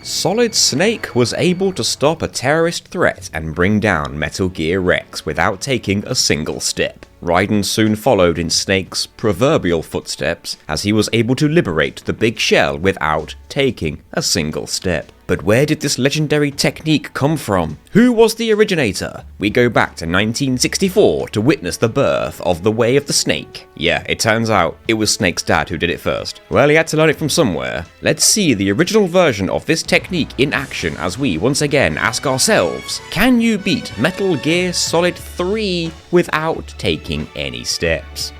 Solid Snake was able to stop a terrorist threat and bring down Metal Gear Rex without taking a single step. Raiden soon followed in Snake's proverbial footsteps as he was able to liberate the big shell without taking a single step. But where did this legendary technique come from? Who was the originator? We go back to 1964 to witness the birth of the Way of the Snake. Yeah, it turns out it was Snake's dad who did it first. Well, he had to learn it from somewhere. Let's see the original version of this technique in action as we once again ask ourselves, can you beat Metal Gear Solid 3 without taking any steps?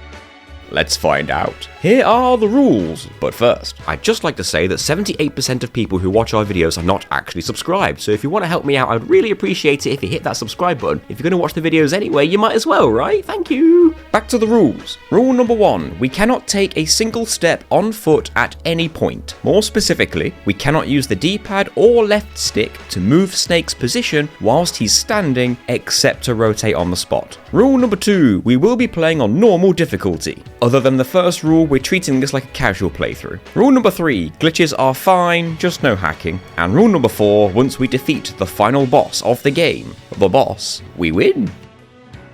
Let's find out. Here are the rules. But first, I'd just like to say that 78% of people who watch our videos are not actually subscribed, so if you want to help me out, I'd really appreciate it if you hit that subscribe button. If you're going to watch the videos anyway, you might as well, right? Thank you. Back to the rules. Rule number 1, we cannot take a single step on foot at any point. More specifically, we cannot use the D-pad or left stick to move Snake's position whilst he's standing, except to rotate on the spot. Rule number 2, we will be playing on normal difficulty. Other than the first rule, we're treating this like a casual playthrough. Rule number 3, glitches are fine, just no hacking. And rule number 4, once we defeat the final boss of the game, the boss, we win.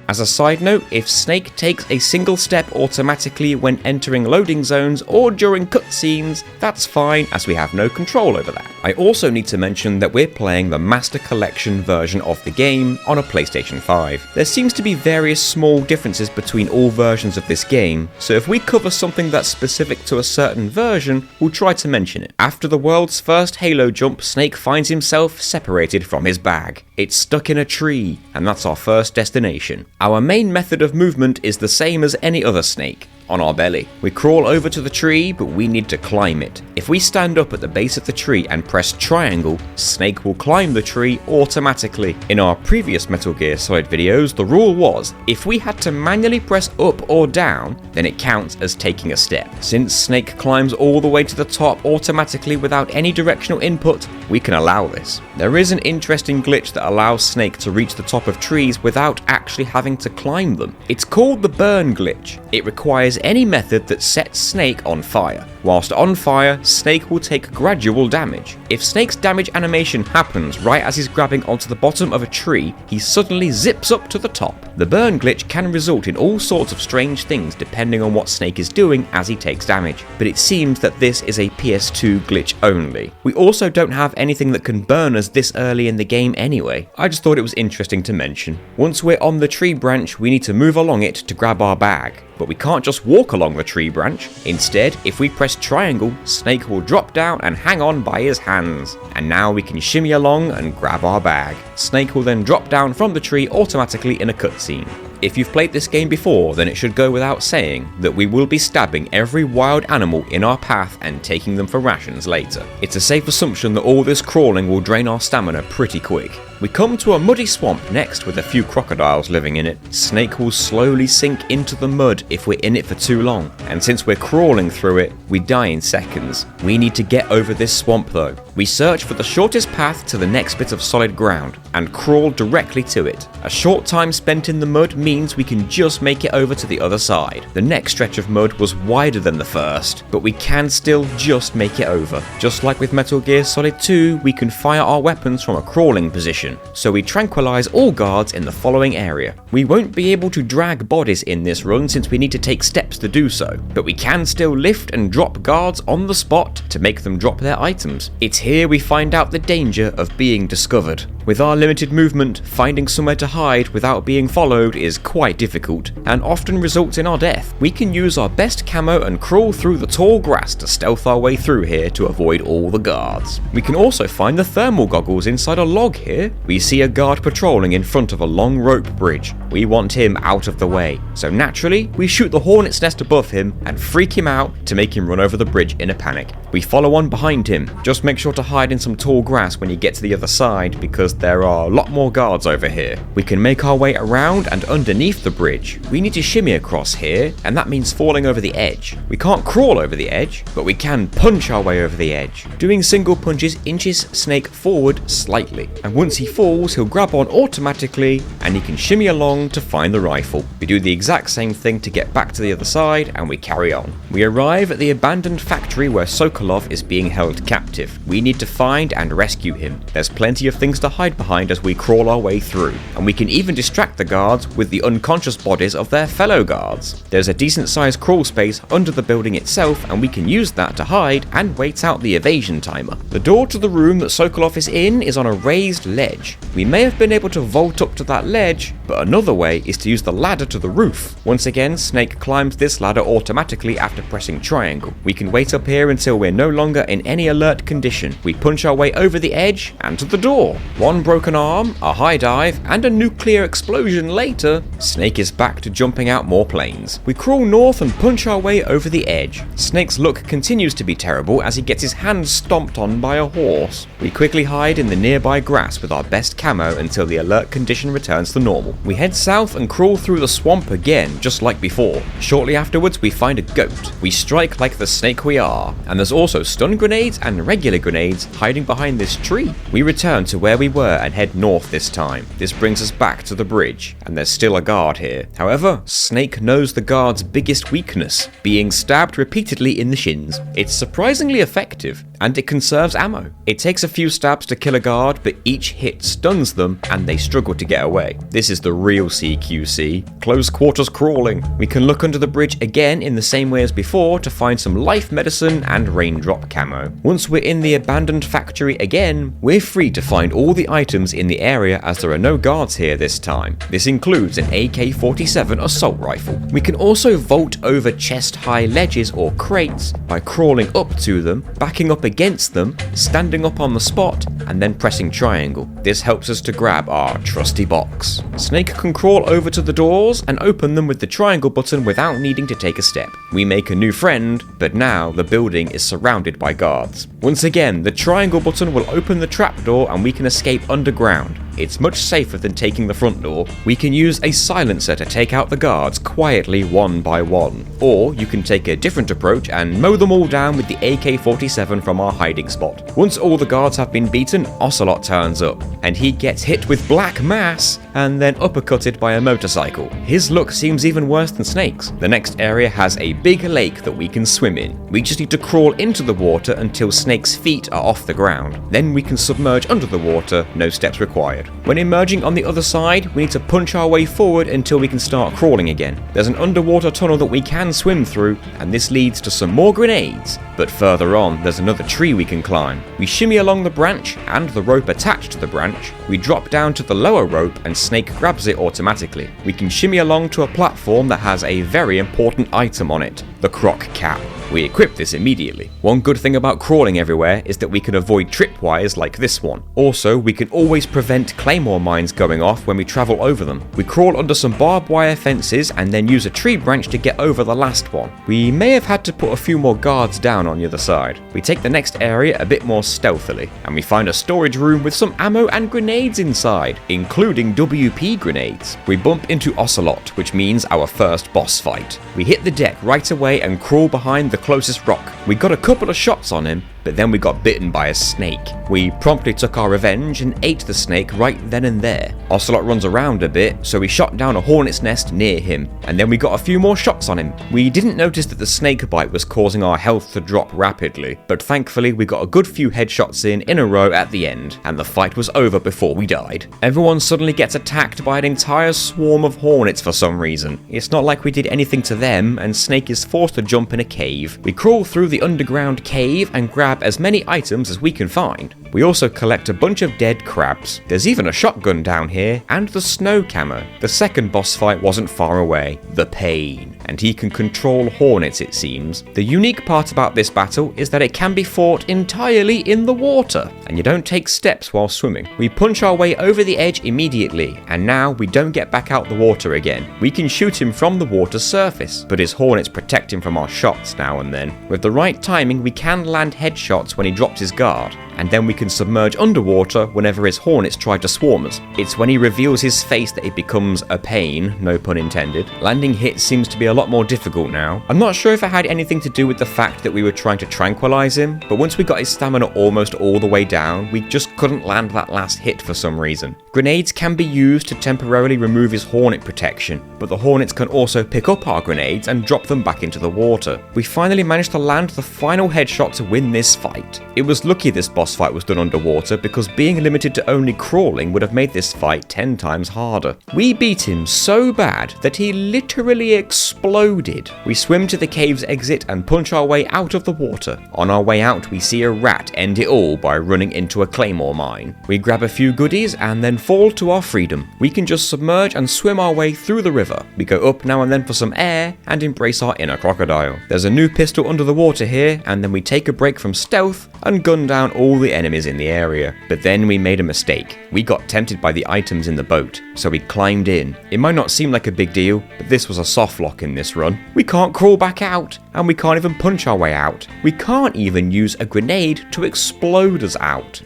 As a side note, if Snake takes a single step automatically when entering loading zones or during cutscenes, that's fine as we have no control over that. I also need to mention that we're playing the Master Collection version of the game on a PlayStation 5. There seems to be various small differences between all versions of this game, so if we cover something that's specific to a certain version, we'll try to mention it. After the world's first Halo jump, Snake finds himself separated from his bag. It's stuck in a tree, and that's our first destination. Our main method of movement is the same as any other Snake, on our belly. We crawl over to the tree, but we need to climb it. If we stand up at the base of the tree and press triangle, Snake will climb the tree automatically. In our previous Metal Gear Solid videos, the rule was, if we had to manually press up or down, then it counts as taking a step. Since Snake climbs all the way to the top automatically without any directional input, we can allow this. There is an interesting glitch that allows Snake to reach the top of trees without actually having to climb them. It's called the burn glitch. It requires any method that sets Snake on fire. Whilst on fire, Snake will take gradual damage. If Snake's damage animation happens right as he's grabbing onto the bottom of a tree, he suddenly zips up to the top. The burn glitch can result in all sorts of strange things depending on what Snake is doing as he takes damage, but it seems that this is a PS2 glitch only. We also don't have anything that can burn us this early in the game anyway. I just thought it was interesting to mention. Once we're on the tree branch, we need to move along it to grab our bag. But we can't just walk along the tree branch. Instead, if we press triangle, Snake will drop down and hang on by his hands. And now we can shimmy along and grab our bag. Snake will then drop down from the tree automatically in a cutscene. If you've played this game before, then it should go without saying that we will be stabbing every wild animal in our path and taking them for rations later. It's a safe assumption that all this crawling will drain our stamina pretty quick. We come to a muddy swamp next with a few crocodiles living in it. Snake will slowly sink into the mud if we're in it for too long, and since we're crawling through it, we die in seconds. We need to get over this swamp though. We search for the shortest path to the next bit of solid ground, and crawl directly to it. A short time spent in the mud means we can just make it over to the other side. The next stretch of mud was wider than the first, but we can still just make it over. Just like with Metal Gear Solid 2, we can fire our weapons from a crawling position, so we tranquilize all guards in the following area. We won't be able to drag bodies in this run since we need to take steps to do so, but we can still lift and drop guards on the spot to make them drop their items. It's here we find out the danger of being discovered. With our limited movement, finding somewhere to hide without being followed is quite difficult, and often results in our death. We can use our best camo and crawl through the tall grass to stealth our way through here to avoid all the guards. We can also find the thermal goggles inside a log here. We see a guard patrolling in front of a long rope bridge. We want him out of the way, so naturally, we shoot the hornet's nest above him and freak him out to make him run over the bridge in a panic. We follow on behind him. Just make sure to hide in some tall grass when you get to the other side because there are a lot more guards over here. We can make our way around and underneath the bridge. We need to shimmy across here, and that means falling over the edge. We can't crawl over the edge, but we can punch our way over the edge. Doing single punches inches Snake forward slightly, and once he falls, he'll grab on automatically, and he can shimmy along to find the rifle. We do the exact same thing to get back to the other side, and we carry on. We arrive at the abandoned factory where Sokolov Sokolov is being held captive. We need to find and rescue him. There's plenty of things to hide behind as we crawl our way through, and we can even distract the guards with the unconscious bodies of their fellow guards. There's a decent sized crawl space under the building itself, and we can use that to hide and wait out the evasion timer. The door to the room that Sokolov is in is on a raised ledge. We may have been able to vault up to that ledge, but another way is to use the ladder to the roof. Once again, Snake climbs this ladder automatically after pressing triangle. We can wait up here until we're no longer in any alert condition. We punch our way over the edge and to the door. One broken arm, a high dive, and a nuclear explosion later, Snake is back to jumping out more planes. We crawl north and punch our way over the edge. Snake's luck continues to be terrible as he gets his hand stomped on by a horse. We quickly hide in the nearby grass with our best camo until the alert condition returns to normal. We head south and crawl through the swamp again, just like before. Shortly afterwards, we find a goat. We strike like the snake we are, and there's also stun grenades and regular grenades hiding behind this tree. We return to where we were and head north this time. This brings us back to the bridge, and there's still a guard here. However, Snake knows the guard's biggest weakness, being stabbed repeatedly in the shins. It's surprisingly effective, and it conserves ammo. It takes a few stabs to kill a guard, but each hit stuns them and they struggle to get away. This is the real CQC, close quarters crawling. We can look under the bridge again in the same way as before to find some life medicine and raindrop camo. Once we're in the abandoned factory again, we're free to find all the items in the area as there are no guards here this time. This includes an AK-47 assault rifle. We can also vault over chest-high ledges or crates by crawling up to them, backing up against them, standing up on the spot, and then pressing triangle. This helps us to grab our trusty box. Snake can crawl over to the doors and open them with the triangle button without needing to take a step. We make a new friend, but now the building is surrounded by guards. Once again, the triangle button will open the trapdoor and we can escape underground. It's much safer than taking the front door. We can use a silencer to take out the guards quietly one by one. Or you can take a different approach and mow them all down with the AK-47 from our hiding spot. Once all the guards have been beaten, Ocelot turns up, and he gets hit with black mass and then uppercutted by a motorcycle. His luck seems even worse than Snake's. The next area has a big lake that we can swim in. We just need to crawl into the water until Snake's feet are off the ground. Then we can submerge under the water, no steps required. When emerging on the other side, we need to punch our way forward until we can start crawling again. There's an underwater tunnel that we can swim through, and this leads to some more grenades. But further on, there's another tree we can climb. We shimmy along the branch and the rope attached to the branch. We drop down to the lower rope and Snake grabs it automatically. We can shimmy along to a platform that has a very important item on it, the croc cap. We equip this immediately. One good thing about crawling everywhere is that we can avoid tripwires like this one. Also, we can always prevent claymore mines going off when we travel over them. We crawl under some barbed wire fences and then use a tree branch to get over the last one. We may have had to put a few more guards down on the other side. We take the next area a bit more stealthily, and we find a storage room with some ammo and grenades inside, including WP grenades. We bump into Ocelot, which means our first boss fight. We hit the deck right away and crawl behind the closest rock. We got a couple of shots on him, but then we got bitten by a snake. We promptly took our revenge and ate the snake right then and there. Ocelot runs around a bit, so we shot down a hornet's nest near him, and then we got a few more shots on him. We didn't notice that the snake bite was causing our health to drop rapidly, but thankfully we got a good few headshots in a row at the end, and the fight was over before we died. Everyone suddenly gets attacked by an entire swarm of hornets for some reason. It's not like we did anything to them, and Snake is forced to jump in a cave. We crawl through the underground cave and grab as many items as we can find. We also collect a bunch of dead crabs. There's even a shotgun down here, and the snow camo. The second boss fight wasn't far away, the Pain, and he can control hornets it seems. The unique part about this battle is that it can be fought entirely in the water, and you don't take steps while swimming. We punch our way over the edge immediately, and now we don't get back out the water again. We can shoot him from the water's surface, but his hornets protect him from our shots now and then. With the right timing, we can land headshots when he drops his guard. and then we can submerge underwater whenever his hornets try to swarm us. It's when he reveals his face that it becomes a pain, no pun intended. Landing hits seems to be a lot more difficult now. I'm not sure if it had anything to do with the fact that we were trying to tranquilize him, but once we got his stamina almost all the way down, we just couldn't land that last hit for some reason. Grenades can be used to temporarily remove his hornet protection, but the hornets can also pick up our grenades and drop them back into the water. We finally managed to land the final headshot to win this fight. It was lucky this boss fight was done underwater, because being limited to only crawling would have made this fight 10 times harder. We beat him so bad that he literally exploded. We swim to the cave's exit and punch our way out of the water. On our way out, we see a rat end it all by running into a claymore mine. We grab a few goodies and then fall to our freedom. We can just submerge and swim our way through the river. We go up now and then for some air and embrace our inner crocodile. There's a new pistol under the water here, and then we take a break from stealth and gun down all the enemies in the area. But then we made a mistake. We got tempted by the items in the boat, so we climbed in. It might not seem like a big deal, but this was a soft lock in this run. We can't crawl back out, and we can't even punch our way out. We can't even use a grenade to explode us out.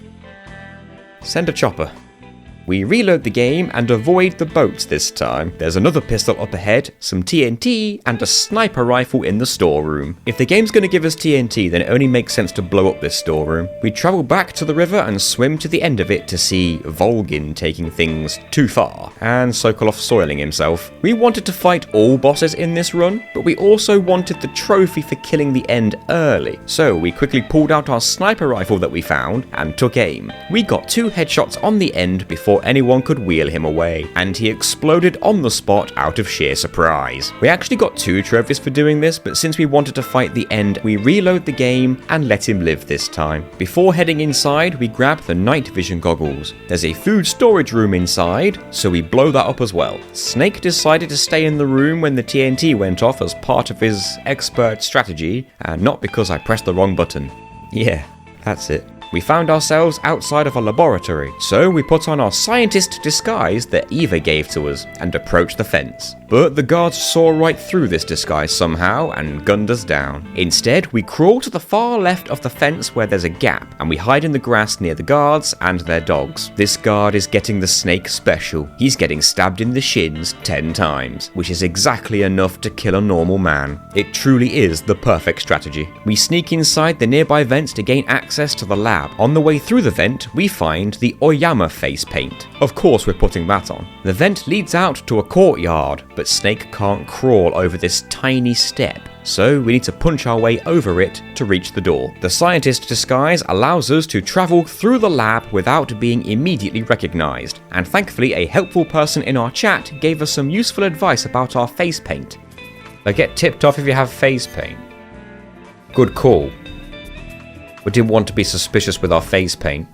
Send a chopper. We reload the game and avoid the boats this time. There's another pistol up ahead, some TNT, and a sniper rifle in the storeroom. If the game's going to give us TNT, then it only makes sense to blow up this storeroom. We travel back to the river and swim to the end of it to see Volgin taking things too far, and Sokolov soiling himself. We wanted to fight all bosses in this run, but we also wanted the trophy for killing the end early. So we quickly pulled out our sniper rifle that we found and took aim. We got 2 headshots on the end before anyone could wheel him away, and he exploded on the spot out of sheer surprise. We actually got 2 trophies for doing this, but since we wanted to fight the end, we reload the game and let him live this time. Before heading inside, we grab the night vision goggles. There's a food storage room inside, so we blow that up as well. Snake decided to stay in the room when the TNT went off as part of his expert strategy, and not because I pressed the wrong button. Yeah, that's it. We found ourselves outside of a laboratory, so we put on our scientist disguise that Eva gave to us and approached the fence. But the guards saw right through this disguise somehow and gunned us down. Instead, we crawl to the far left of the fence where there's a gap, and we hide in the grass near the guards and their dogs. This guard is getting the snake special. He's getting stabbed in the shins 10 times, which is exactly enough to kill a normal man. It truly is the perfect strategy. We sneak inside the nearby vents to gain access to the lab. On the way through the vent, we find the Oyama face paint. Of course we're putting that on. The vent leads out to a courtyard, but Snake can't crawl over this tiny step, so we need to punch our way over it to reach the door. The scientist disguise allows us to travel through the lab without being immediately recognized, and thankfully a helpful person in our chat gave us some useful advice about our face paint. Get tipped off if you have face paint. Good call. We didn't want to be suspicious with our face paint.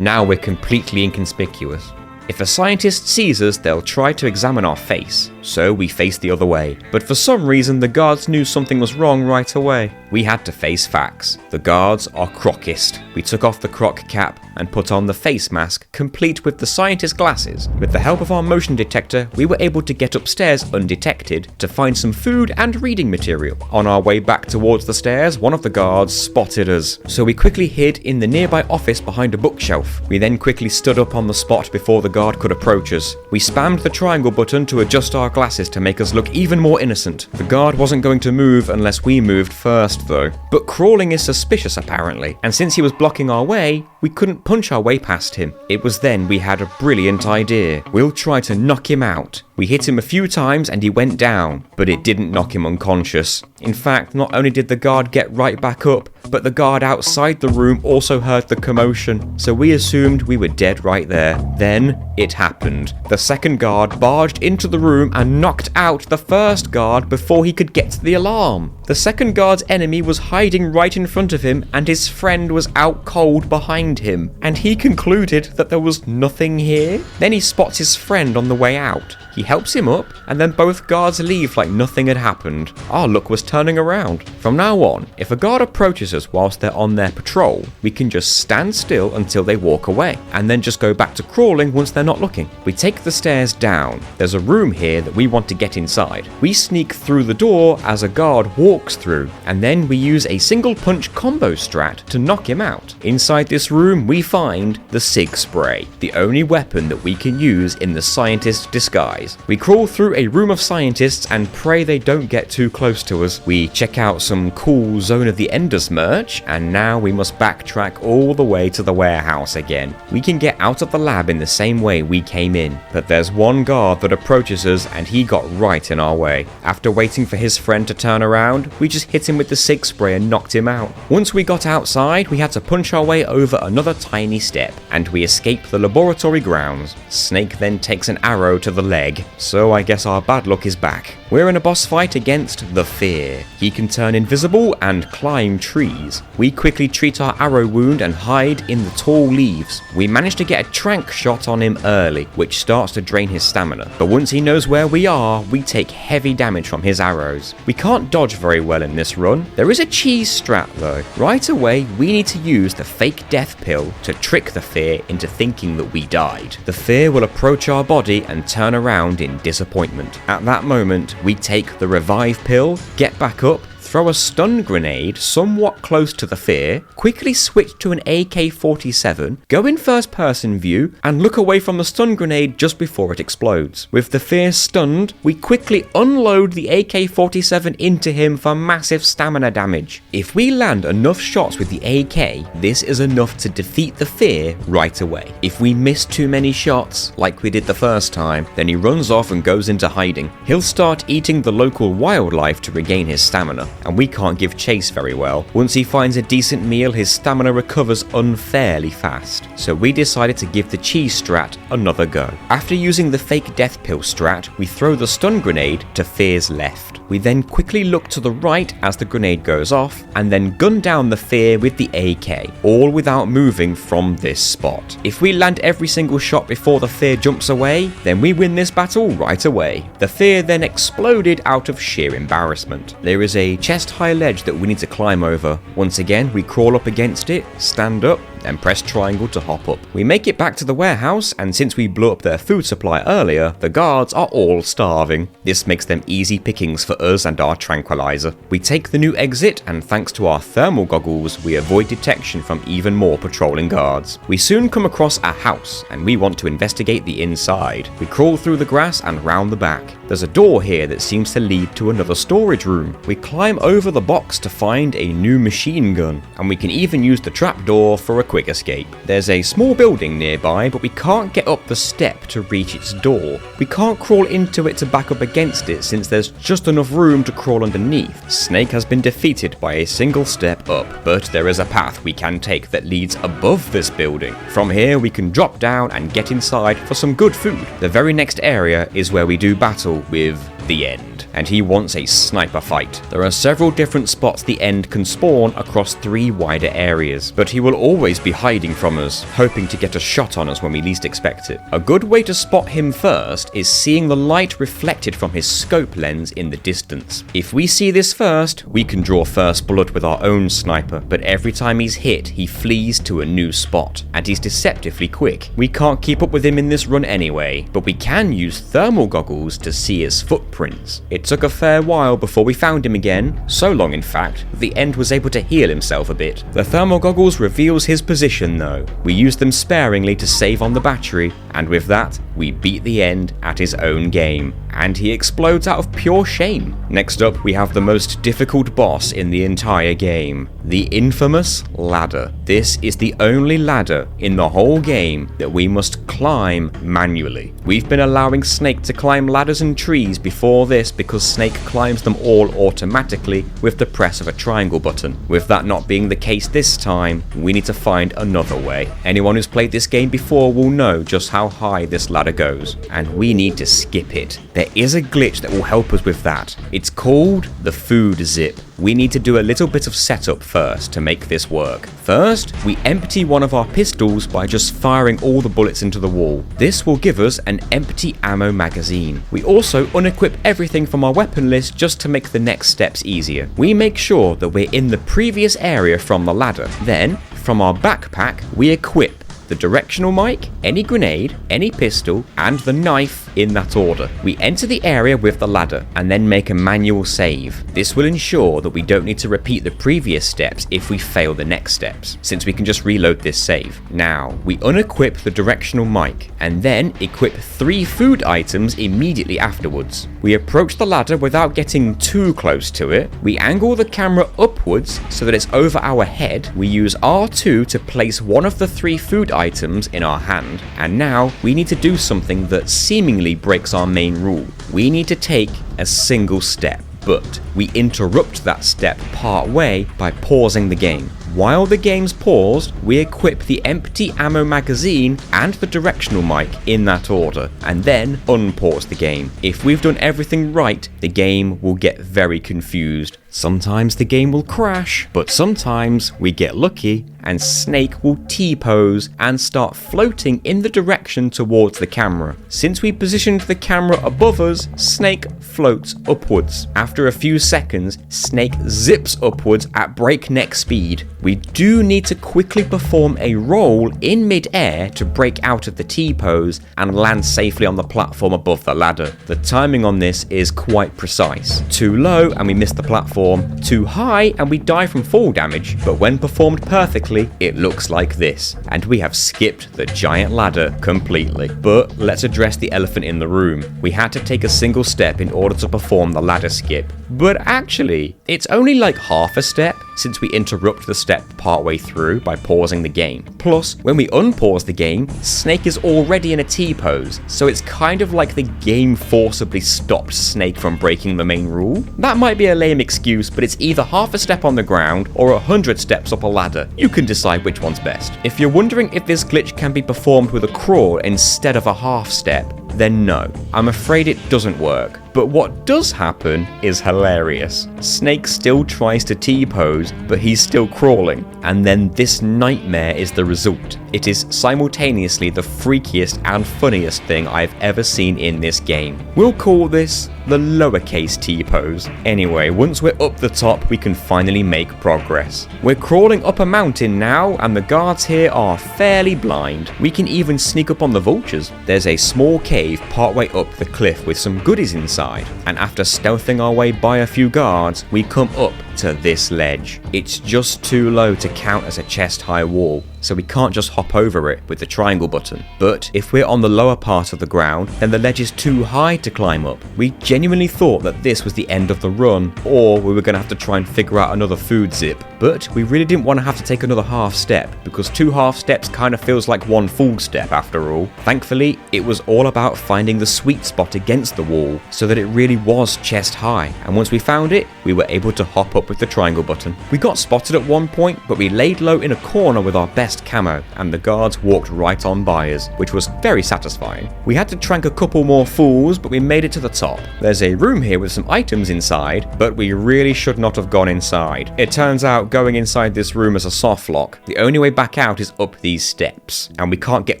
Now we're completely inconspicuous. If a scientist sees us, they'll try to examine our face, so we face the other way. But for some reason, the guards knew something was wrong right away. We had to face facts. The guards are crocist. We took off the croc cap and put on the face mask, complete with the scientist glasses. With the help of our motion detector, we were able to get upstairs undetected to find some food and reading material. On our way back towards the stairs, one of the guards spotted us, so we quickly hid in the nearby office behind a bookshelf. We then quickly stood up on the spot before the guard could approach us. We spammed the triangle button to adjust our glasses to make us look even more innocent. The guard wasn't going to move unless we moved first though. But crawling is suspicious apparently, and since he was blocking our way, we couldn't punch our way past him. It was then we had a brilliant idea. We'll try to knock him out. We hit him a few times and he went down, but it didn't knock him unconscious. In fact, not only did the guard get right back up, but the guard outside the room also heard the commotion, so we assumed we were dead right there. Then it happened. The second guard barged into the room and knocked out the first guard before he could get to the alarm. The second guard's enemy was hiding right in front of him, and his friend was out cold behind him, and he concluded that there was nothing here. Then he spots his friend on the way out. He helps him up, and then both guards leave like nothing had happened. Our luck was turning around. From now on, if a guard approaches us whilst they're on their patrol, we can just stand still until they walk away, and then just go back to crawling once they're not looking. We take the stairs down. There's a room here that we want to get inside. We sneak through the door as a guard walks through, and then we use a single punch combo strat to knock him out. Inside this room, we find the SIG spray, the only weapon that we can use in the scientist disguise. We crawl through a room of scientists and pray they don't get too close to us. We check out some cool Zone of the Enders merch, and now we must backtrack all the way to the warehouse again. We can get out of the lab in the same way we came in, but there's one guard that approaches us and he got right in our way. After waiting for his friend to turn around, we just hit him with the SIG spray and knocked him out. Once we got outside, we had to punch our way over another tiny step, and we escaped the laboratory grounds. Snake then takes an arrow to the leg, so I guess our bad luck is back. We're in a boss fight against the Fear. He can turn invisible and climb trees. We quickly treat our arrow wound and hide in the tall leaves. We manage to get a trank shot on him early, which starts to drain his stamina, but once he knows where we are, we take heavy damage from his arrows. We can't dodge very well in this run. There is a cheese strat though. Right away, we need to use the fake death pill to trick the Fear into thinking that we died. The Fear will approach our body and turn around in disappointment. At that moment, we take the revive pill, get back up, throw a stun grenade somewhat close to the Fear, quickly switch to an AK-47, go in first person view, and look away from the stun grenade just before it explodes. With the Fear stunned, we quickly unload the AK-47 into him for massive stamina damage. If we land enough shots with the AK, this is enough to defeat the Fear right away. If we miss too many shots, like we did the first time, then he runs off and goes into hiding. He'll start eating the local wildlife to regain his stamina, and we can't give chase very well. Once he finds a decent meal, his stamina recovers unfairly fast, so we decided to give the cheese strat another go. After using the fake death pill strat, we throw the stun grenade to Fear's left. We then quickly look to the right as the grenade goes off, and then gun down the Fear with the AK, all without moving from this spot. If we land every single shot before the Fear jumps away, then we win this battle right away. The Fear then exploded out of sheer embarrassment. There is a chest-high ledge that we need to climb over. Once again, we crawl up against it, stand up, then press triangle to hop up. We make it back to the warehouse, and since we blew up their food supply earlier, the guards are all starving. This makes them easy pickings for us and our tranquilizer. We take the new exit, and thanks to our thermal goggles, we avoid detection from even more patrolling guards. We soon come across a house, and we want to investigate the inside. We crawl through the grass and round the back. There's a door here that seems to lead to another storage room. We climb over the box to find a new machine gun, and we can even use the trapdoor for a quick escape. There's a small building nearby, but we can't get up the step to reach its door. We can't crawl into it to back up against it since there's just enough room to crawl underneath. Snake has been defeated by a single step up, but there is a path we can take that leads above this building. From here we can drop down and get inside for some good food. The very next area is where we do battle with the End, and he wants a sniper fight. There are several different spots the End can spawn across 3 wider areas, but he will always be hiding from us, hoping to get a shot on us when we least expect it. A good way to spot him first is seeing the light reflected from his scope lens in the distance. If we see this first, we can draw first blood with our own sniper, but every time he's hit, he flees to a new spot, and he's deceptively quick. We can't keep up with him in this run anyway, but we can use thermal goggles to see his footprints. It took a fair while before we found him again, so long in fact, that the End was able to heal himself a bit. The thermal goggles reveals his position though. We used them sparingly to save on the battery, and with that, we beat the End at his own game, and he explodes out of pure shame. Next up, we have the most difficult boss in the entire game, the infamous ladder. This is the only ladder in the whole game that we must climb manually. We've been allowing Snake to climb ladders and trees before this because Snake climbs them all automatically with the press of a triangle button. With that not being the case this time, we need to find another way. Anyone who's played this game before will know just how high this ladder ladder goes, and we need to skip it. There is a glitch that will help us with that. It's called the food zip. We need to do a little bit of setup first to make this work. First, we empty one of our pistols by just firing all the bullets into the wall. This will give us an empty ammo magazine. We also unequip everything from our weapon list just to make the next steps easier. We make sure that we're in the previous area from the ladder. Then, from our backpack, we equip the directional mic, any grenade, any pistol, and the knife in that order. We enter the area with the ladder and then make a manual save. This will ensure that we don't need to repeat the previous steps if we fail the next steps, since we can just reload this save. Now, we unequip the directional mic and then equip 3 food items immediately afterwards. We approach the ladder without getting too close to it. We angle the camera upwards so that it's over our head. We use R2 to place one of the 3 food items in our hand, and now we need to do something that seemingly breaks our main rule. We need to take a single step, but we interrupt that step part way by pausing the game. While the game's paused, we equip the empty ammo magazine and the directional mic in that order, and then unpause the game. If we've done everything right, the game will get very confused. Sometimes the game will crash, but sometimes we get lucky and Snake will T-pose and start floating in the direction towards the camera. Since we positioned the camera above us, Snake floats upwards. After a few seconds, Snake zips upwards at breakneck speed. We do need to quickly perform a roll in mid-air to break out of the T-pose and land safely on the platform above the ladder. The timing on this is quite precise. Too low and we miss the platform, too high and we die from fall damage, but when performed perfectly, it looks like this, and we have skipped the giant ladder completely. But let's address the elephant in the room. We had to take a single step in order to perform the ladder skip, but actually, it's only like half a step since we interrupt the step partway through by pausing the game. Plus, when we unpause the game, Snake is already in a T-pose, so it's kind of like the game forcibly stopped Snake from breaking the main rule. That might be a lame excuse, but it's either half a step on the ground or 100 steps up a ladder. You can decide which one's best. If you're wondering if this glitch can be performed with a crawl instead of a half step, then no, I'm afraid it doesn't work. But what does happen is hilarious. Snake still tries to T-pose, but he's still crawling, and then this nightmare is the result. It is simultaneously the freakiest and funniest thing I've ever seen in this game. We'll call this the lowercase T-pose. Anyway, once we're up the top, we can finally make progress. We're crawling up a mountain now, and the guards here are fairly blind. We can even sneak up on the vultures. There's a small cave partway up the cliff with some goodies inside, and after stealthing our way by a few guards, we come up to this ledge. It's just too low to count as a chest-high wall, so we can't just hop over it with the triangle button. But if we're on the lower part of the ground, then the ledge is too high to climb up. We genuinely thought that this was the end of the run, or we were going to have to try and figure out another food zip. But we really didn't want to have to take another half step, because 2 half steps kind of feels like 1 full step after all. Thankfully, it was all about finding the sweet spot against the wall, so that it really was chest high, and once we found it, we were able to hop up with the triangle button. We got spotted at one point, but we laid low in a corner with our best camo, and the guards walked right on by us, which was very satisfying. We had to trank a couple more fools, but we made it to the top. There's a room here with some items inside, but we really should not have gone inside. It turns out going inside this room is a soft lock. The only way back out is up these steps, and we can't get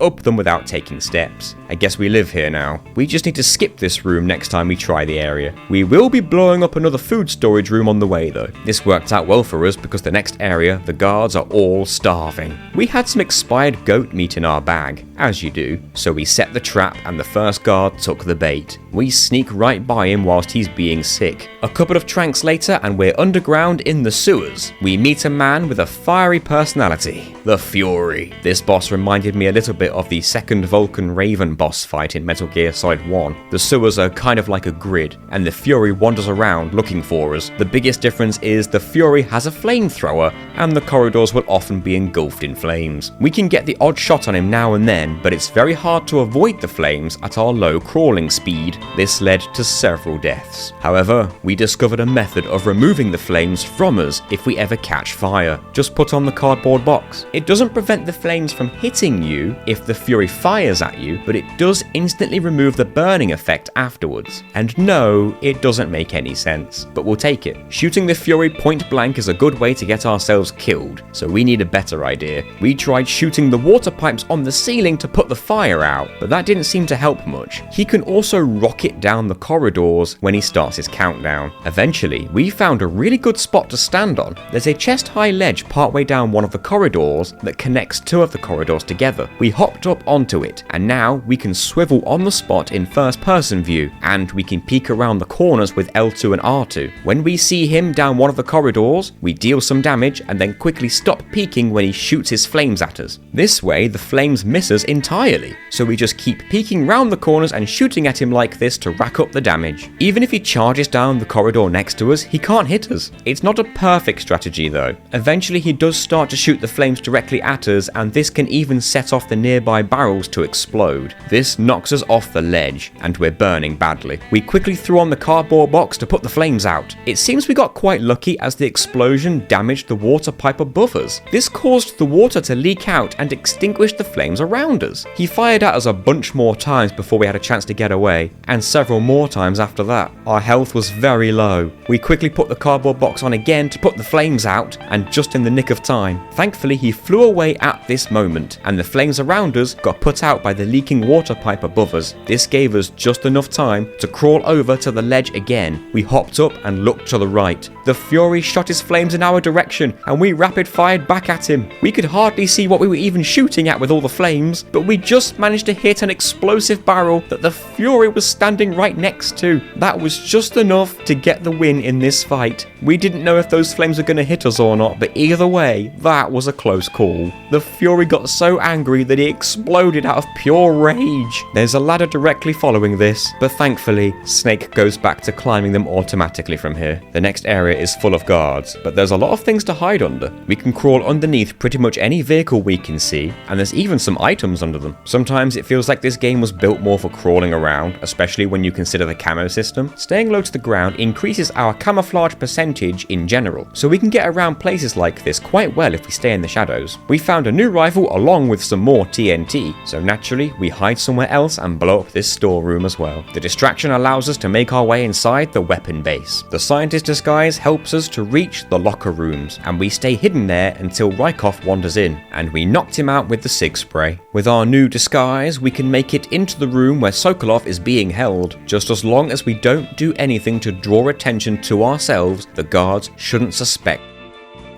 up them without taking steps. I guess we live here now. We just need to skip this room next time we try the area. We will be blowing up another food storage room on the way though. This worked out well for us because the next area, the guards are all starving. We had some expired goat meat in our bag, as you do, so we set the trap and the first guard took the bait. We sneak right by him whilst he's being sick. A couple of tranks later and we're underground in the sewers. We meet a man with a fiery personality, the Fury. This boss reminded me a little bit of the second Vulcan Raven boss fight in Metal Gear Solid 1. The sewers are kind of like a grid, and the Fury wanders around looking for us. The biggest difference happens is the Fury has a flamethrower, and the corridors will often be engulfed in flames. We can get the odd shot on him now and then, but it's very hard to avoid the flames at our low crawling speed. This led to several deaths. However, we discovered a method of removing the flames from us if we ever catch fire. Just put on the cardboard box. It doesn't prevent the flames from hitting you if the Fury fires at you, but it does instantly remove the burning effect afterwards. And no, it doesn't make any sense, but we'll take it. Shooting the Fury point blank is a good way to get ourselves killed, so we need a better idea. We tried shooting the water pipes on the ceiling to put the fire out, but that didn't seem to help much. He can also rocket down the corridors when he starts his countdown. Eventually, we found a really good spot to stand on. There's a chest-high ledge partway down one of the corridors that connects two of the corridors together. We hopped up onto it, and now we can swivel on the spot in first-person view, and we can peek around the corners with L2 and R2. When we see him down one of the corridors, we deal some damage and then quickly stop peeking when he shoots his flames at us. This way, the flames miss us entirely, so we just keep peeking round the corners and shooting at him like this to rack up the damage. Even if he charges down the corridor next to us, he can't hit us. It's not a perfect strategy though. Eventually he does start to shoot the flames directly at us, and this can even set off the nearby barrels to explode. This knocks us off the ledge, and we're burning badly. We quickly threw on the cardboard box to put the flames out. It seems we got quite lucky as the explosion damaged the water pipe above us. This caused the water to leak out and extinguish the flames around us. He fired at us a bunch more times before we had a chance to get away, and several more times after that. Our health was very low. We quickly put the cardboard box on again to put the flames out, and just in the nick of time. Thankfully he flew away at this moment, and the flames around us got put out by the leaking water pipe above us. This gave us just enough time to crawl over to the ledge again. We hopped up and looked to the right. The Fury shot his flames in our direction, and we rapid fired back at him. We could hardly see what we were even shooting at with all the flames, but we just managed to hit an explosive barrel that the Fury was standing right next to. That was just enough to get the win in this fight. We didn't know if those flames were going to hit us or not, but either way, that was a close call. The Fury got so angry that he exploded out of pure rage. There's a ladder directly following this, but thankfully, Snake goes back to climbing them automatically from here. The next area is full of guards, but there's a lot of things to hide under. We can crawl underneath pretty much any vehicle we can see, and there's even some items under them. Sometimes it feels like this game was built more for crawling around, especially when you consider the camo system. Staying low to the ground increases our camouflage percentage in general, so we can get around places like this quite well if we stay in the shadows. We found a new rifle along with some more TNT, so naturally we hide somewhere else and blow up this storeroom as well. The distraction allows us to make our way inside the weapon base. The scientist disguise helps us to reach the locker rooms, and we stay hidden there until Rykov wanders in, and we knocked him out with the SIG spray. With our new disguise, we can make it into the room where Sokolov is being held. Just as long as we don't do anything to draw attention to ourselves, the guards shouldn't suspect.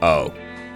Oh,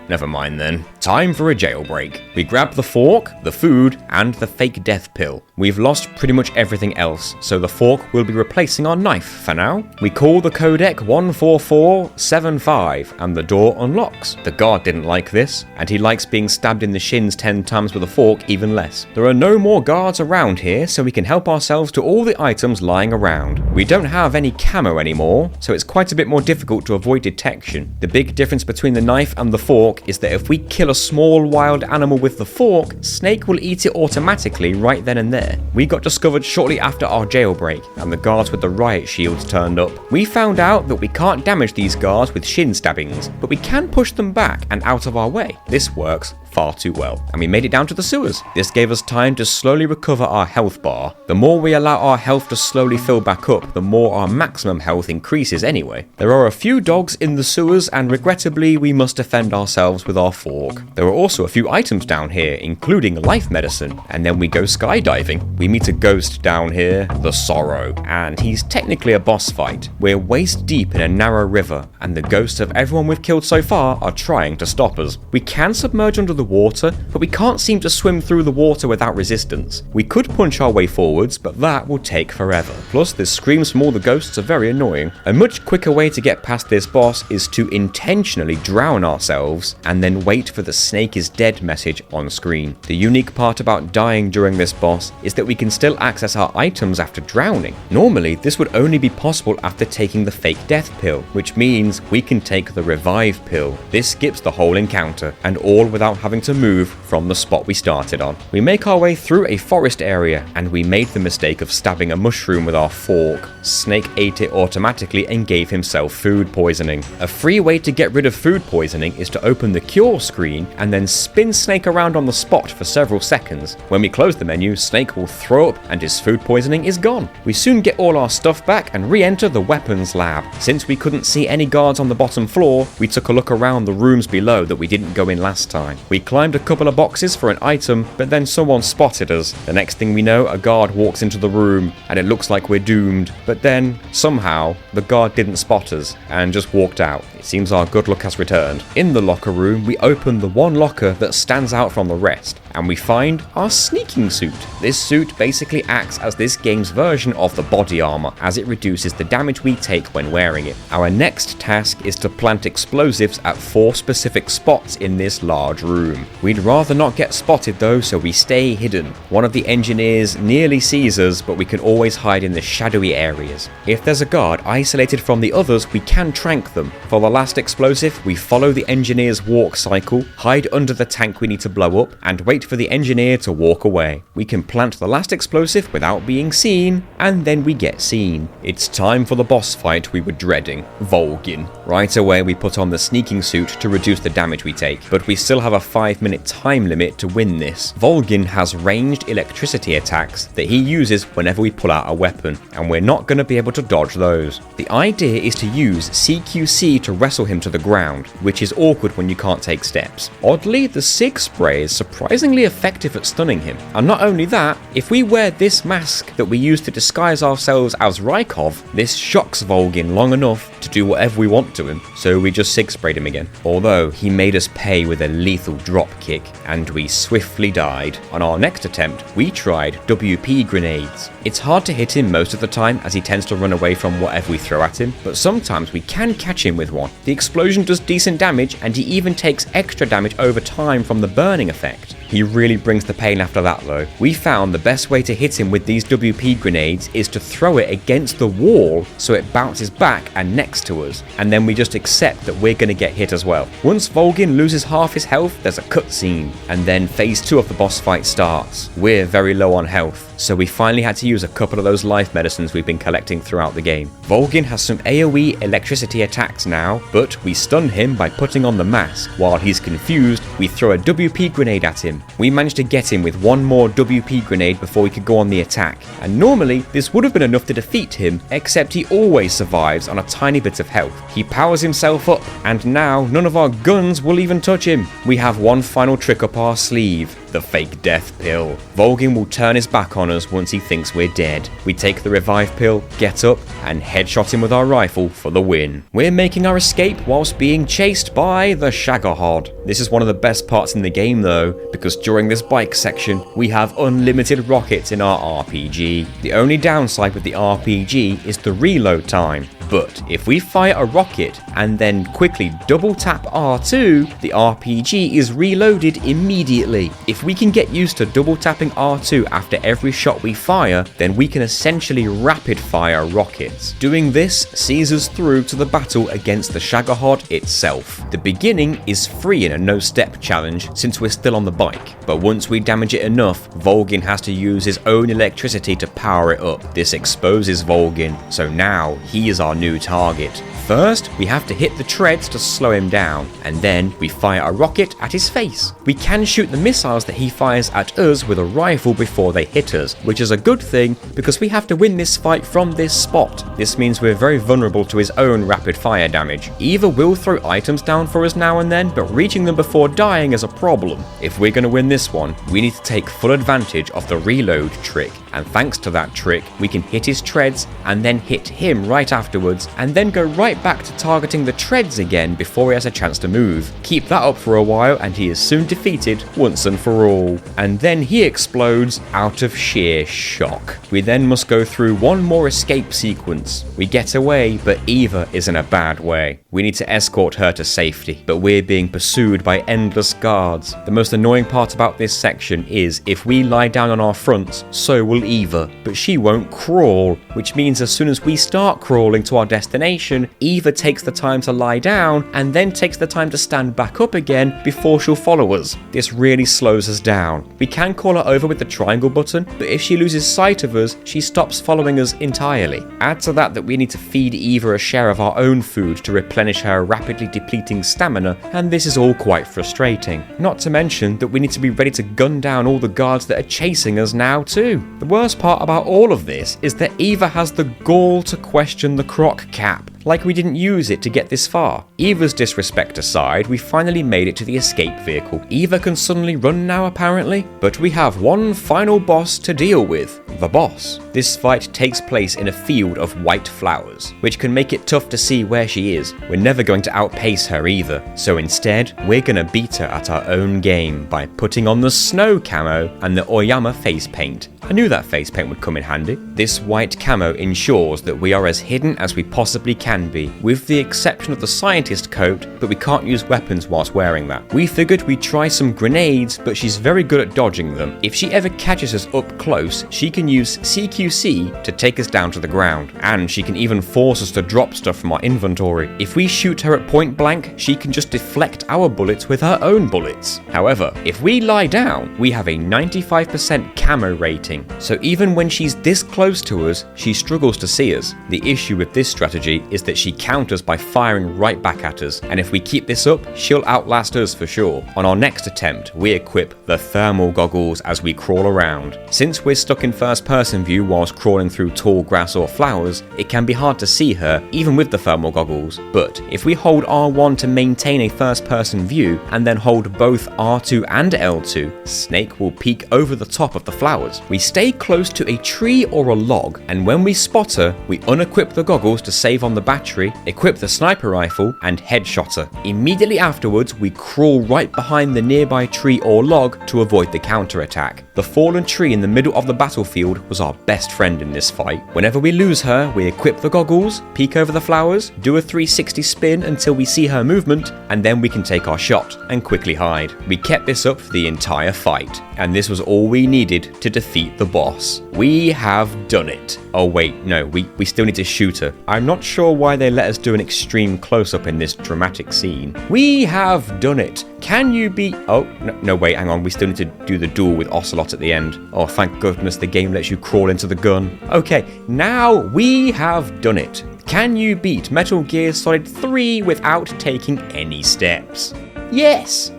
never mind then. Time for a jailbreak. We grab the fork, the food, and the fake death pill. We've lost pretty much everything else, so the fork will be replacing our knife for now. We call the codec 14475, and the door unlocks. The guard didn't like this, and he likes being stabbed in the shins 10 times with a fork even less. There are no more guards around here, so we can help ourselves to all the items lying around. We don't have any camo anymore, so it's quite a bit more difficult to avoid detection. The big difference between the knife and the fork is that if we kill a small wild animal with the fork, Snake will eat it automatically right then and there. We got discovered shortly after our jailbreak, and the guards with the riot shields turned up. We found out that we can't damage these guards with shin stabbings, but we can push them back and out of our way. This works far too well, and we made it down to the sewers. This gave us time to slowly recover our health bar. The more we allow our health to slowly fill back up, the more our maximum health increases anyway. There are a few dogs in the sewers, and regrettably we must defend ourselves with our fork. There are also a few items down here, including life medicine, and then we go skydiving. We meet a ghost down here, the Sorrow, and he's technically a boss fight. We're waist deep in a narrow river, and the ghosts of everyone we've killed so far are trying to stop us. We can submerge under the water, but we can't seem to swim through the water without resistance. We could punch our way forwards, but that will take forever. Plus, the screams from all the ghosts are very annoying. A much quicker way to get past this boss is to intentionally drown ourselves and then wait for the snake is dead message on screen. The unique part about dying during this boss is that we can still access our items after drowning. Normally, this would only be possible after taking the fake death pill, which means we can take the revive pill. This skips the whole encounter, and all without having to move from the spot we started on. We make our way through a forest area, and we made the mistake of stabbing a mushroom with our fork. Snake ate it automatically and gave himself food poisoning. A free way to get rid of food poisoning is to open the cure screen and then spin Snake around on the spot for several seconds. When we close the menu, Snake will throw up and his food poisoning is gone. We soon get all our stuff back and re-enter the weapons lab. Since we couldn't see any guards on the bottom floor, we took a look around the rooms below that we didn't go in last time. We climbed a couple of boxes for an item, but then someone spotted us. The next thing we know, a guard walks into the room and it looks like we're doomed. But then, somehow, the guard didn't spot us and just walked out. It seems our good luck has returned. In the locker room, we open the one locker that stands out from the rest, and we find our sneaking suit. This suit basically acts as this game's version of the body armor, as it reduces the damage we take when wearing it. Our next task is to plant explosives at 4 specific spots in this large room. We'd rather not get spotted though, so we stay hidden. One of the engineers nearly sees us, but we can always hide in the shadowy areas. If there's a guard isolated from the others, we can trank them. For the last explosive, we follow the engineer's walk cycle, hide under the tank we need to blow up, and wait for the engineer to walk away. We can plant the last explosive without being seen, and then we get seen. It's time for the boss fight we were dreading, Volgin. Right away we put on the sneaking suit to reduce the damage we take, but we still have a 5-minute time limit to win this. Volgin has ranged electricity attacks that he uses whenever we pull out a weapon, and we're not going to be able to dodge those. The idea is to use CQC to wrestle him to the ground, which is awkward when you can't take steps. Oddly, the SIG spray is surprisingly effective at stunning him. And not only that, if we wear this mask that we use to disguise ourselves as Rykov, this shocks Volgin long enough to do whatever we want to him, so we just SIG sprayed him again. Although, he made us pay with a lethal drop kick, and we swiftly died. On our next attempt, we tried WP grenades. It's hard to hit him most of the time as he tends to run away from whatever we throw at him, but sometimes we can catch him with one. The explosion does decent damage, and he even takes extra damage over time from the burning effect. He really brings the pain after that though. We found the best way to hit him with these WP grenades is to throw it against the wall so it bounces back and next to us, and then we just accept that we're going to get hit as well. Once Volgin loses half his health, there's a cutscene, and then phase 2 of the boss fight starts. We're very low on health, so we finally had to use a couple of those life medicines we've been collecting throughout the game. Volgin has some AoE electricity attacks now, but we stun him by putting on the mask. While he's confused, we throw a WP grenade at him. We managed to get him with one more WP grenade before we could go on the attack, and normally this would have been enough to defeat him, except he always survives on a tiny bit of health. He powers himself up, and now none of our guns will even touch him. We have one final trick up our sleeve, the fake death pill. Volgin will turn his back on us once he thinks we're dead. We take the revive pill, get up, and headshot him with our rifle for the win. We're making our escape whilst being chased by the Shagohod. This is one of the best parts in the game though, because during this bike section, we have unlimited rockets in our RPG. The only downside with the RPG is the reload time. But if we fire a rocket and then quickly double tap R2, the RPG is reloaded immediately. If we can get used to double tapping R2 after every shot we fire, then we can essentially rapid fire rockets. Doing this sees us through to the battle against the Shagohod itself. The beginning is free in a no-step challenge since we're still on the bike, but once we damage it enough, Volgin has to use his own electricity to power it up. This exposes Volgin, so now he is our new target. First, we have to hit the treads to slow him down, and then we fire a rocket at his face. We can shoot the missiles that he fires at us with a rifle before they hit us, which is a good thing because we have to win this fight from this spot. This means we're very vulnerable to his own rapid fire damage. Eva will throw items down for us now and then, but reaching them before dying is a problem. If we're going to win this one, we need to take full advantage of the reload trick, and thanks to that trick, we can hit his treads and then hit him right afterwards, and then go right right back to targeting the treads again before he has a chance to move. Keep that up for a while and he is soon defeated once and for all. And then he explodes out of sheer shock. We then must go through one more escape sequence. We get away, but Eva is in a bad way. We need to escort her to safety, but we're being pursued by endless guards. The most annoying part about this section is if we lie down on our fronts, so will Eva, but she won't crawl, which means as soon as we start crawling to our destination, Eva takes the time to lie down and then takes the time to stand back up again before she'll follow us. This really slows us down. We can call her over with the triangle button, but if she loses sight of us, she stops following us entirely. Add to that we need to feed Eva a share of our own food to replenish her rapidly depleting stamina, and this is all quite frustrating. Not to mention that we need to be ready to gun down all the guards that are chasing us now too. The worst part about all of this is that Eva has the gall to question the croc cap, like we didn't use it to get this far. Eva's disrespect aside, we finally made it to the escape vehicle. Eva can suddenly run now apparently, but we have one final boss to deal with, the boss. This fight takes place in a field of white flowers, which can make it tough to see where she is. We're never going to outpace her either, so instead, we're gonna beat her at our own game by putting on the snow camo and the Oyama face paint. I knew that face paint would come in handy. This white camo ensures that we are as hidden as we possibly can be, with the exception of the scientist coat, but we can't use weapons whilst wearing that. We figured we'd try some grenades, but she's very good at dodging them. If she ever catches us up close, she can use CQC to take us down to the ground, and she can even force us to drop stuff from our inventory. If we shoot her at point blank, she can just deflect our bullets with her own bullets. However, if we lie down, we have a 95% camo rating. So even when she's this close to us, she struggles to see us. The issue with this strategy is that she counters by firing right back at us, and if we keep this up, she'll outlast us for sure. On our next attempt, we equip the thermal goggles as we crawl around. Since we're stuck in first person view whilst crawling through tall grass or flowers, it can be hard to see her even with the thermal goggles, but if we hold R1 to maintain a first person view and then hold both R2 and L2, Snake will peek over the top of the flowers. We stay close to a tree or a log, and when we spot her, we unequip the goggles to save on the battery, equip the sniper rifle, and headshot her. Immediately afterwards, we crawl right behind the nearby tree or log to avoid the counterattack. The fallen tree in the middle of the battlefield was our best friend in this fight. Whenever we lose her, we equip the goggles, peek over the flowers, do a 360 spin until we see her movement, and then we can take our shot and quickly hide. We kept this up for the entire fight, and this was all we needed to defeat the boss. We have done it. Oh wait, no, we still need to shoot her. I'm not sure why they let us do an extreme close-up in this dramatic scene. We have done it. Can you beat... Oh, no, wait, hang on. We still need to do the duel with Ocelot at the end. Oh, thank goodness the game lets you crawl into the gun. Okay, now we have done it. Can you beat Metal Gear Solid 3 without taking any steps? Yes!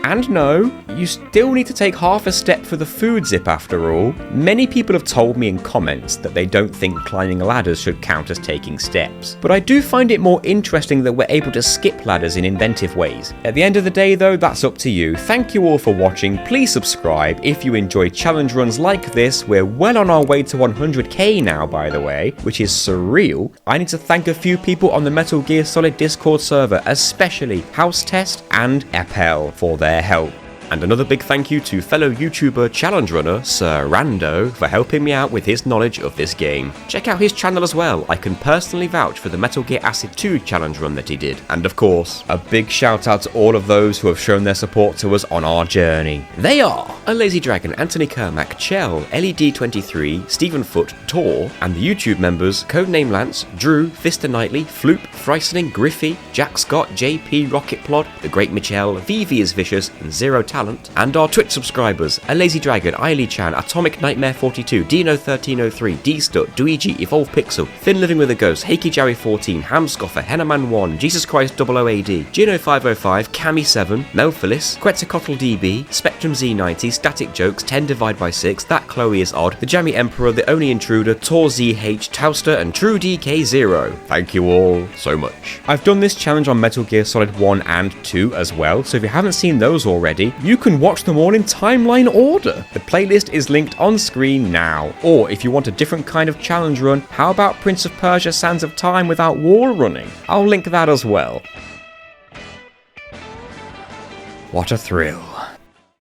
And no, you still need to take half a step for the food zip after all. Many people have told me in comments that they don't think climbing ladders should count as taking steps, but I do find it more interesting that we're able to skip ladders in inventive ways. At the end of the day though, that's up to you. Thank you all for watching. Please subscribe if you enjoy challenge runs like this. We're well on our way to 100k now, by the way, which is surreal. I need to thank a few people on the Metal Gear Solid Discord server, especially House Test and Epel for their help. And another big thank you to fellow YouTuber challenge runner Sir Rando for helping me out with his knowledge of this game. Check out his channel as well. I can personally vouch for the Metal Gear Acid 2 challenge run that he did. And of course, a big shout out to all of those who have shown their support to us on our journey. They are A Lazy Dragon, Anthony Kermack, Chell, LED23, Stephen Foot, Tor, and the YouTube members Codename Lance, Drew, Fister Knightley, Floop, Freistening, Griffey, Jack Scott, JP, Rocket Plod, The Great Michelle, VV is Vicious, and Zero Talent, and our Twitch subscribers, A Lazy Dragon, Eiley Chan, Atomic Nightmare 42, Dino1303, D-Stut, Duigi, Evolve Pixel, Finn Living with a Ghost, Heiki Jerry 14, Hamscoffer, Henneman 1, Jesus Christ 00AD, Gino 505, Cami 7, Melphilis, Quetzalcoatl DB, Spectrum Z90, Static Jokes, 10 Divide by 6, That Chloe is Odd, The Jammy Emperor, The Only Intruder, Tor ZH, Tauster, and True DK0. Thank you all so much. I've done this challenge on Metal Gear Solid 1 and 2 as well, so if you haven't seen those already, you can watch them all in timeline order. The playlist is linked on screen now. Or if you want a different kind of challenge run, how about Prince of Persia Sands of Time without wall running? I'll link that as well. What a thrill.